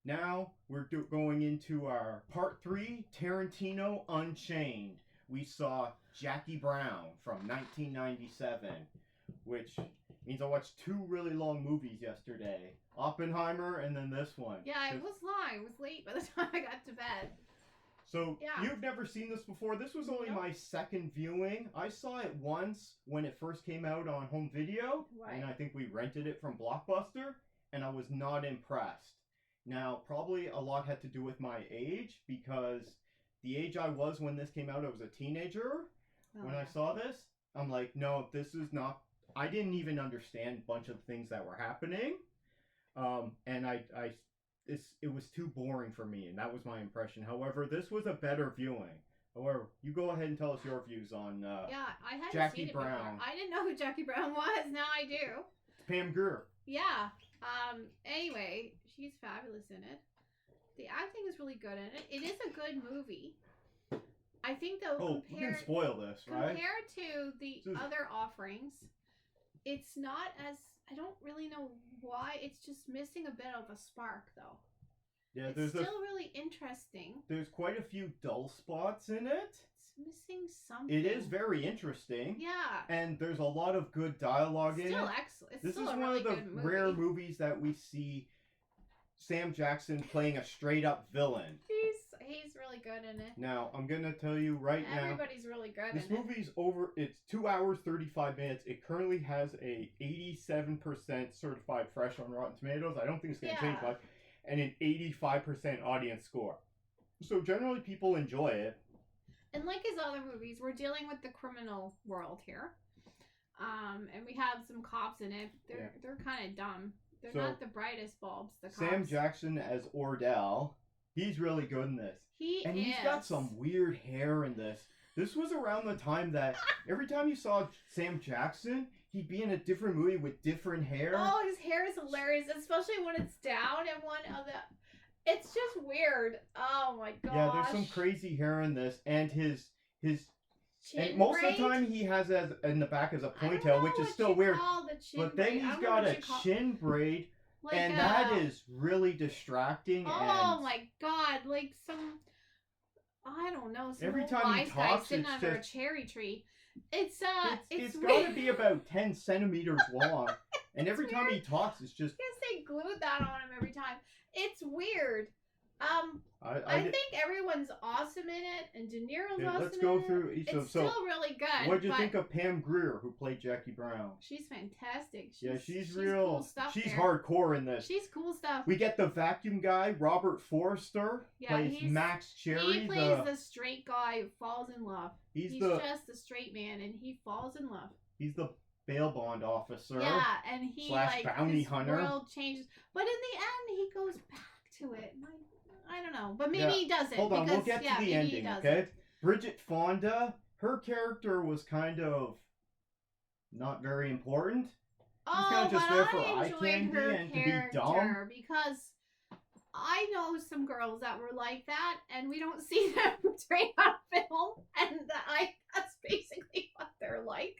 Now we're going into our part 3, Tarantino Unchained. We saw Jackie Brown from 1997, which means I watched 2 really long movies yesterday. Oppenheimer and then this one. Yeah, it was long. It was late by the time I got to bed. So Yeah. you've never seen this before. This was only Nope. my second viewing. I saw it once when it first came out on home video, Right. and I think we rented it from Blockbuster, and I was not impressed. Now, probably a lot had to do with my age, because the age I was when this came out, I was a teenager. When I saw this, I'm like, no, this is not. I didn't even understand a bunch of things that were happening, and it was too boring for me, and that was my impression. However, this was a better viewing. However, you go ahead and tell us your views on Yeah, I hadn't Jackie seen it Brown. before. I didn't know who Jackie Brown was. Now I do. Pam Grier. Yeah. Anyway, she's fabulous in it. The acting is really good in it. It is a good movie. I think though, we can spoil this, right? Compared to the other offerings, it's not as, I don't really know why. It's just missing a bit of a spark though. Yeah, it's still really interesting. There's quite a few dull spots in it. It's missing something. It is very interesting. Yeah. And there's a lot of good dialogue in it. Still excellent. It's this still is a one really of the good movie. rare movies that we see Sam Jackson playing a straight up villain. He's really good in it. Now, I'm going to tell you right now. Everybody's really good this movie's over. It's 2 hours, 35 minutes. It currently has a 87% certified fresh on Rotten Tomatoes. I don't think it's going to change much. And an 85% audience score. So generally people enjoy it. And like his other movies, we're dealing with the criminal world here. And we have some cops in it. They're kind of dumb. They're not the brightest bulbs, the cops. Sam Jackson as Ordell. He's really good in this. He's got some weird hair in this. This was around the time that every time you saw Sam Jackson, he'd be in a different movie with different hair. Oh, his hair is hilarious, especially when it's down and one of the... It's just weird. Oh my gosh. Yeah, there's some crazy hair in this, and his chin and most braid? of the time he has as in the back as a ponytail, which is still weird. But then he's got a chin braid, like and that is really distracting. Oh my god, like some, I don't know, some every old time he talks, sitting it's under just, a cherry tree. It's got to be about 10 centimeters long, and every time he talks, it's just. I guess they glued that on him every time. It's weird. I think everyone's awesome in it, and De Niro's awesome. Let's go through each of them. It's still really good. What did you think of Pam Grier, who played Jackie Brown? She's fantastic. She's real. Cool stuff. She's hardcore in this. She's cool stuff. We get the vacuum guy, Robert Forster, plays Max Cherry. He plays the straight guy who falls in love. He's just a straight man, and he falls in love. He's the bail bond officer. Yeah, and he bounty hunter. World changes, but in the end, he goes back to it. I don't know, but maybe he doesn't. Hold on, we'll get to the ending, okay? Bridget Fonda, her character was kind of not very important. She's kind of just there for eye candy and to be dumb. Because I know some girls that were like that, and we don't see them straight on film, and that's basically what they're like.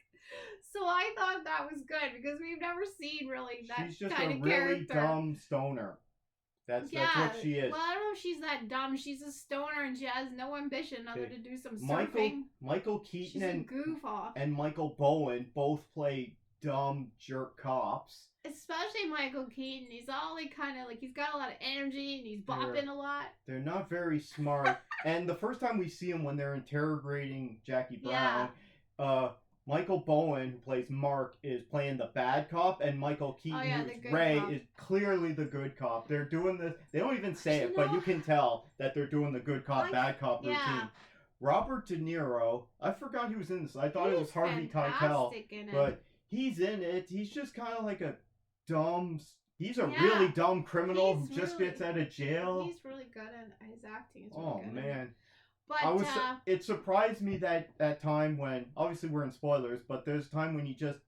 So I thought that was good because we've never seen really that kind of character. She's just a really dumb stoner. That's what she is. Well, I don't know if she's that dumb. She's a stoner and she has no ambition other to do some surfing. Michael Keaton and goof off. And Michael Bowen both play dumb jerk cops. Especially Michael Keaton. He's all kind of he's got a lot of energy and he's bopping a lot. They're not very smart. And the first time we see him when they're interrogating Jackie Brown, Michael Bowen, who plays Mark, is playing the bad cop, and Michael Keaton, who's Ray, is clearly the good cop. They're doing this. They don't even say it, but you can tell that they're doing the good cop, bad cop routine. Robert De Niro, I forgot he was in this. I thought it was Harvey Keitel, but he's in it. He's just kind of like a dumb. He's a really dumb criminal who just gets out of jail. He's really good at his acting. Man. But it surprised me that time when, obviously we're in spoilers, but there's a time when he just,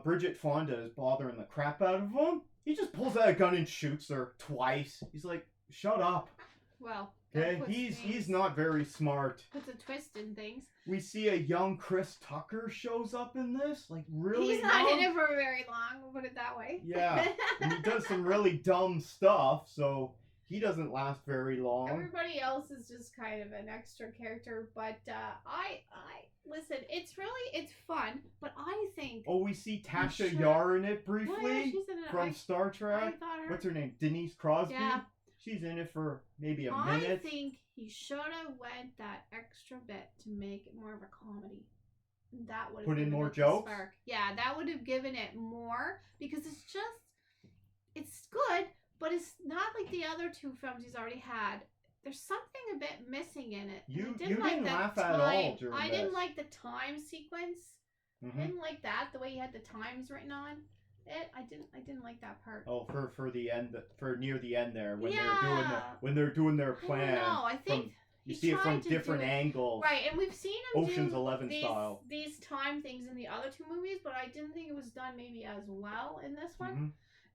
Bridget Fonda is bothering the crap out of him. He just pulls out a gun and shoots her twice. He's like, shut up. Well, okay, he's not very smart. Puts a twist in things. We see a young Chris Tucker shows up in this, like really. He's not in it for very long. We'll put it that way. Yeah, and he does some really dumb stuff, so he doesn't last very long. Everybody else is just kind of an extra character, but I listen. It's fun, but I think. Oh, we see Tasha Yar in it briefly. Oh, yeah, she's in it. From Star Trek. What's her name? Denise Crosby. Yeah. She's in it for maybe a minute. I think he should have went that extra bit to make it more of a comedy. That would have put in more jokes. Spark. Yeah, that would have given it more because it's good, but it's not like the other two films he's already had. There's something a bit missing in it. You didn't laugh at all during I this. didn't like the time sequence. Mm-hmm. I didn't like that, the way he had the times written on it. I didn't like that part. Oh, for the end, for near the end there when they're doing their plan. No, I think you see it from different angles. Right, and we've seen him Ocean's do 11 style. These time things in the other two movies, but I didn't think it was done maybe as well in this one. Mm-hmm.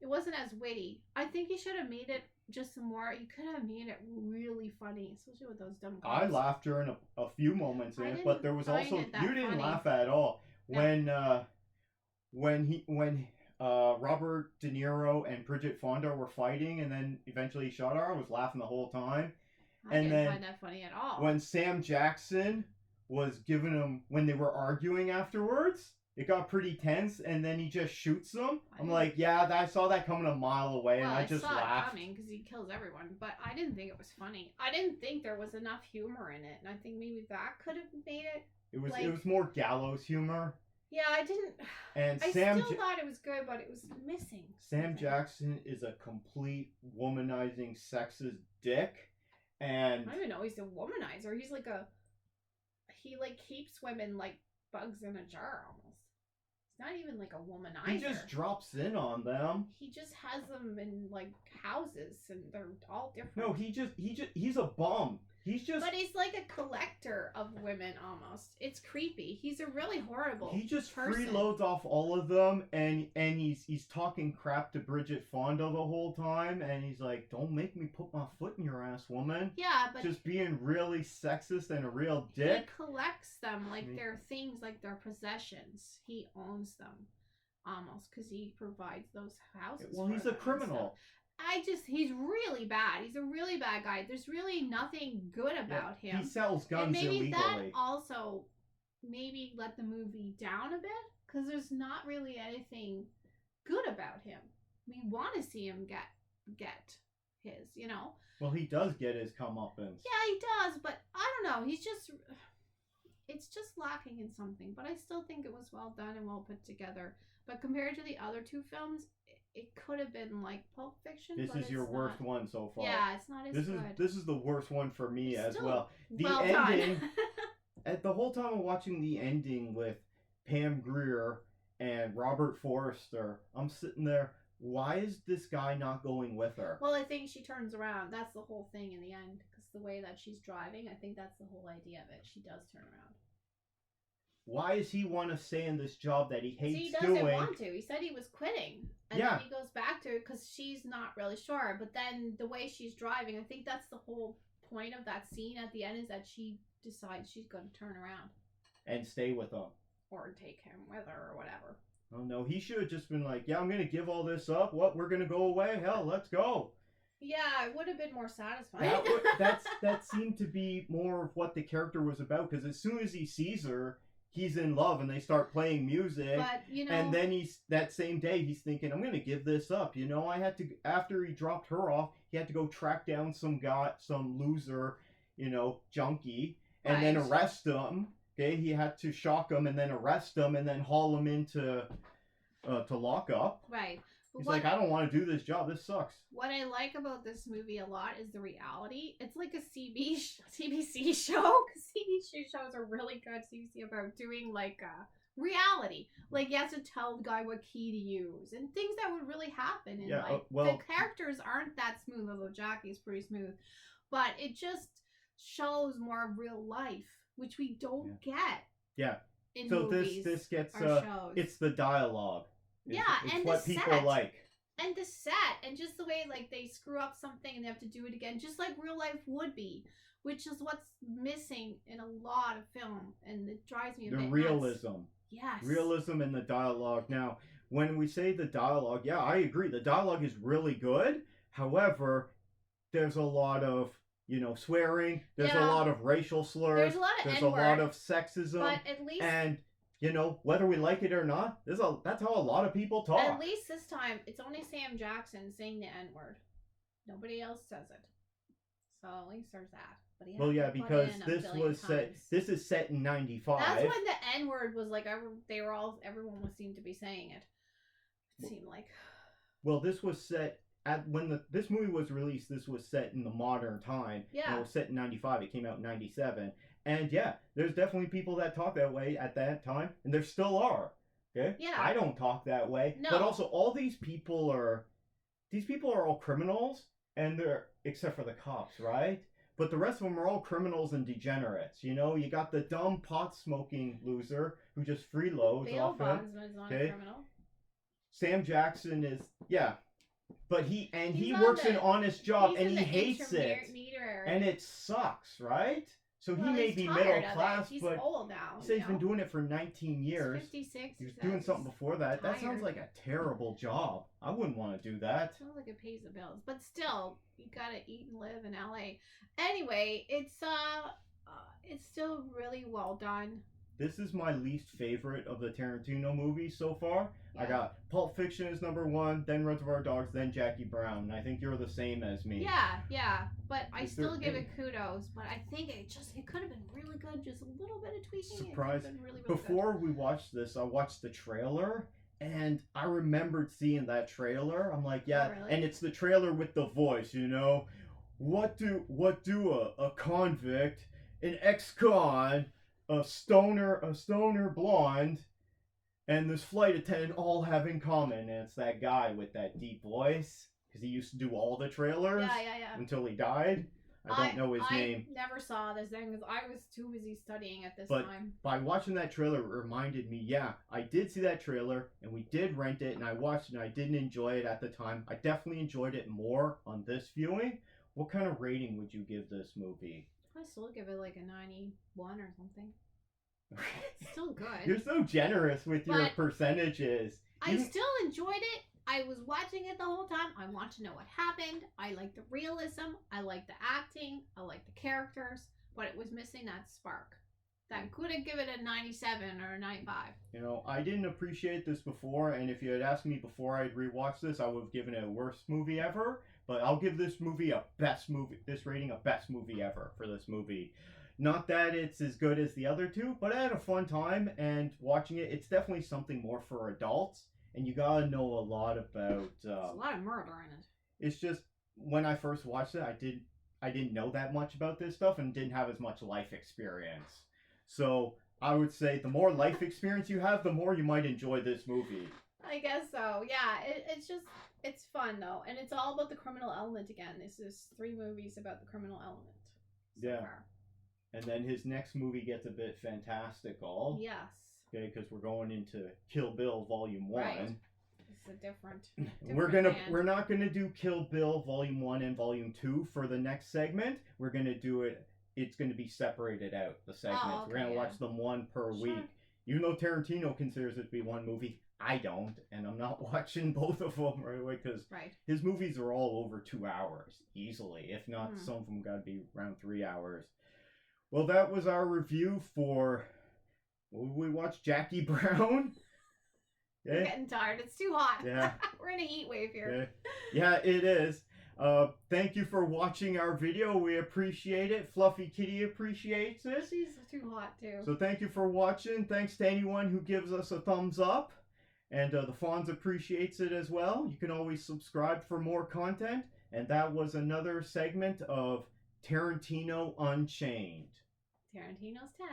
It wasn't as witty. I think he should have made it just some more. You could have made it really funny, especially with those dumb guys. I laughed during a few moments in it, but there was also you didn't laugh at all when Robert De Niro and Bridget Fonda were fighting, and then eventually he shot her. I was laughing the whole time. I didn't find that funny at all. When Sam Jackson was giving him, when they were arguing afterwards, it got pretty tense, and then he just shoots them. I'm like, yeah, I saw that coming a mile away, and I just laughed. I saw it coming because he kills everyone, but I didn't think it was funny. I didn't think there was enough humor in it, and I think maybe that could have made it. It was more gallows humor. Yeah, I didn't. And I still thought it was good, but it was missing. Sam Jackson is a complete womanizing, sexist dick, and I don't even know he's a womanizer. He's like he keeps women like bugs in a jar almost. He's not even like a womanizer. He just drops in on them. He just has them in like houses, and they're all different. No, he's a bum. But he's like a collector of women almost. It's creepy. He's a really horrible He just person. freeloads off all of them, and he's talking crap to Bridget Fonda the whole time, and he's like, "Don't make me put my foot in your ass, woman." Yeah, but just being really sexist and a real dick. He collects them like they're things, like they're possessions. He owns them almost because he provides those houses. Well, he's a criminal. He's really bad. He's a really bad guy. There's really nothing good about him. He sells guns and maybe illegally. That also maybe let the movie down a bit because there's not really anything good about him. We want to see him get his, you know. Well, he does get his comeuppance. Yeah, he does, but I don't know. It's just lacking in something. But I still think it was well done and well put together. But compared to the other two films, it could have been like Pulp Fiction. This is your worst one so far. Yeah, it's not as good. This is the worst one for me as well. The well ending. At the whole time I'm watching the ending with Pam Grier and Robert Forster, I'm sitting there. Why is this guy not going with her? Well, I think she turns around. That's the whole thing in the end. Because the way that she's driving, I think that's the whole idea of it. She does turn around. Why does he want to stay in this job that he hates doing? He doesn't want to. He said he was quitting. And then he goes back to it because she's not really sure. But then the way she's driving, I think that's the whole point of that scene at the end is that she decides she's going to turn around. And stay with him. Or take him with her or whatever. Oh no, he should have just been like, yeah, I'm going to give all this up. What, we're going to go away? Hell, let's go. Yeah, it would have been more satisfying. That seemed to be more of what the character was about. Because as soon as he sees her, he's in love and they start playing music. But, and then that same day he's thinking, I'm going to give this up. You know, after he dropped her off, he had to go track down some loser, junkie, and then arrest him. Okay, he had to shock him and then arrest him and then haul him into to lock up. Right. He's like, I don't want to do this job. This sucks. What I like about this movie a lot is the reality. It's like a CBC show. CBC shows are really good. CBC about doing like reality. Like you have to tell the guy what key to use and things that would really happen in life. The characters aren't that smooth, although Jackie's pretty smooth. But it just shows more of real life, which we don't get. Yeah. In movies this gets shows. It's the dialogue. It's what people like. And the set, and just the way like they screw up something and they have to do it again, just like real life would be, which is what's missing in a lot of film, and it drives me a bit nuts. The realism. Yes. Realism in the dialogue. Now, when we say the dialogue, yeah, I agree. The dialogue is really good. However, there's a lot of, swearing. There's a lot of racial slurs. There's a lot of There's N-word, a lot of sexism. But at least... And, whether we like it or not, that's how a lot of people talk. At least this time, it's only Sam Jackson saying the N-word. Nobody else says it. So at least there's that. But because this is set in 95. That's when the N-word was like, everyone seemed to be saying it. It seemed like. Well, this was set when this movie was released. This was set in the modern time. Yeah. It was set in 95. It came out in 97. And yeah, there's definitely people that talk that way at that time, and there still are. Okay. Yeah. I don't talk that way. No. But also, all these people are all criminals, and they're except for the cops, right? But the rest of them are all criminals and degenerates. You got the dumb pot-smoking loser who just freeloads off him. Bondsman's not a criminal. Sam Jackson is, but he works an honest job and he hates it. And it sucks, right? So he may be middle class, he's but old now. He says he's been doing it for 19 years. He's 56. He was doing something before that. That sounds like a terrible job. I wouldn't want to do that. It sounds like it pays the bills, but still, you gotta eat and live in LA. Anyway, it's still really well done. This is my least favorite of the Tarantino movies so far. Yeah. I got Pulp Fiction is number 1, then Reservoir Dogs, then Jackie Brown. And I think you're the same as me. Yeah. But I still give it kudos. But I think it could have been really good. Just a little bit of tweaking. Surprise. Really Before good. We watched this, I watched the trailer. And I remembered seeing that trailer. I'm like, yeah. Oh, really? And it's the trailer with the voice, What do a convict, an ex-con, a stoner blonde, and this flight attendant all have in common? And it's that guy with that deep voice, because he used to do all the trailers until he died. I don't know his name. I never saw this thing because I was too busy studying at this time. By watching that trailer, it reminded me, I did see that trailer, and we did rent it, and I watched it, and I didn't enjoy it at the time. I definitely enjoyed it more on this viewing. What kind of rating would you give this movie? I still give it like a 91 or something. It's still good. You're so generous with your percentages. I still enjoyed it. I was watching it the whole time. I want to know what happened. I like the realism. I like the acting. I like the characters. But it was missing that spark. That could have given it a 97 or a 95. I didn't appreciate this before, and if you had asked me before I'd rewatch this, I would have given it a worst movie ever. But I'll give this movie this rating a best movie ever for this movie. Not that it's as good as the other two, but I had a fun time, and watching it, it's definitely something more for adults, and you gotta know a lot about... There's a lot of murder in it. It's just, when I first watched it, I didn't know that much about this stuff, and didn't have as much life experience. So, I would say the more life experience you have, the more you might enjoy this movie. I guess so. Yeah, it's fun though, and it's all about the criminal element again. This is 3 movies about the criminal element. So far. And then his next movie gets a bit fantastical. Yes. Okay, because we're going into Kill Bill Volume 1. Right. It's a different we're not gonna do Kill Bill Volume 1 and Volume 2 for the next segment. We're gonna do it. It's gonna be separated out, the segments. Oh, okay, we're gonna watch them one per week. Even though Tarantino considers it to be one movie, I don't, and I'm not watching both of them right away because his movies are all over 2 hours easily. If not, some of them gotta be around 3 hours. Well, that was our review for... We watched Jackie Brown. I'm getting tired. It's too hot. Yeah. We're in a heat wave here. Yeah, it is. Thank you for watching our video. We appreciate it. Fluffy Kitty appreciates it. She's too hot, too. So thank you for watching. Thanks to anyone who gives us a thumbs up. And the Fonz appreciates it as well. You can always subscribe for more content. And that was another segment of Tarantino Unchained. Tarantino's 10.